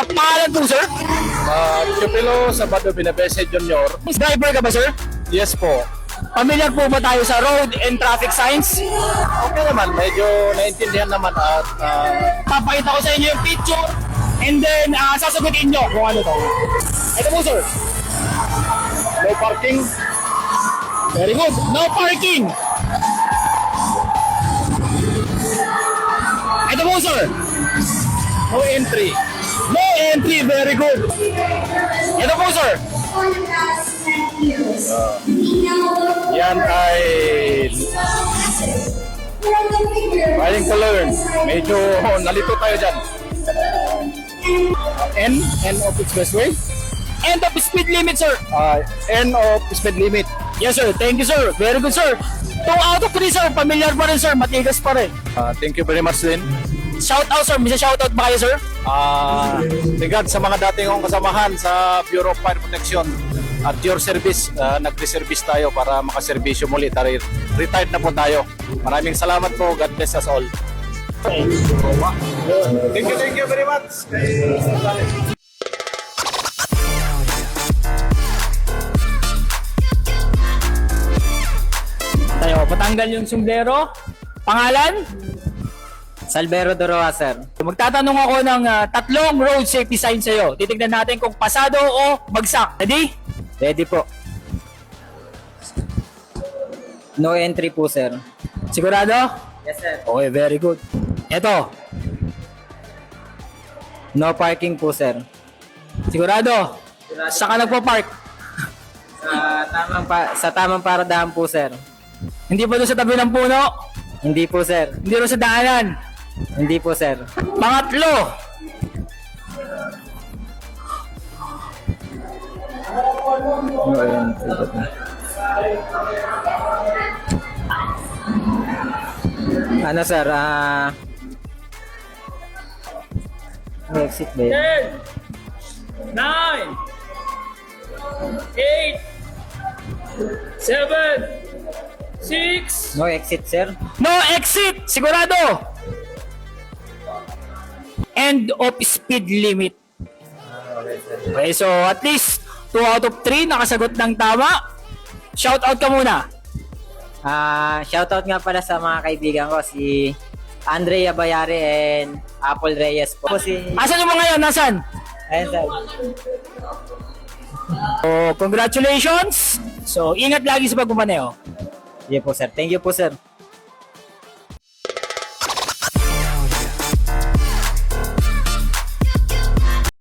Pangalan po, sir? Chupilo Sabado Binabese Junior. Driver ka ba, sir? Yes po. Familiar po ba tayo sa road and traffic signs? Okay naman, medyo naintindihan naman at Papakita ko sa inyo yung picture and then sasagutin nyo kung ano to. Ito po, sir. no parking. Very good. No parking. Ito po, sir. No entry. No entry. Very good. Ito po, sir. Yan ay trying to learn. Medyo nalito tayo dyan. N of expressway. End of speed limit, sir. N of speed limit. Yes, sir. Thank you, sir. Very good, sir. 2 out of 3, sir. Familiar pa rin, sir. Matigas pa rin. Thank you very much din. Shout out, sir. May shout out ba kayo, sir? Tigad sa mga dating kong kasamahan sa Bureau of Fire Protection at your service, nag-reservice tayo para makaservisyo muli. Retired na po tayo. Maraming salamat po. God bless us all. Thank you very much. Tayo, patanggal yung sombrero. Pangalan? Salvero Doroa, sir. Magtatanong ako ng tatlong road safety signs sa'yo. Titignan natin kung pasado o bagsak. Ready? Ready po. No entry po, sir. Sigurado? Yes, sir. Okay, very good. Ito. No parking po, sir. Sigurado? Saan ka nagpo-park? Sa tamang paradahan po, sir. Hindi ba doon sa tabi ng puno? Hindi po, sir. Hindi doon sa daanan? Hindi po, sir. Pangatlo. No entry po. Ano, sir? May exit ba yun? 10, 9, 8, 7, 6. No exit, sir. No exit! Sigurado! End of speed limit. Okay, so at least 2 out of 3 nakasagot ng tama. Shout out ka muna. Shoutout nga pala sa mga kaibigan ko, si Andrea Bayari and Apple Reyes po. Asan yung mga yan? Nasaan? Ayun, sir. So, congratulations! So, ingat lagi sa pagmamaneo. Sige po, sir. Thank you po, sir.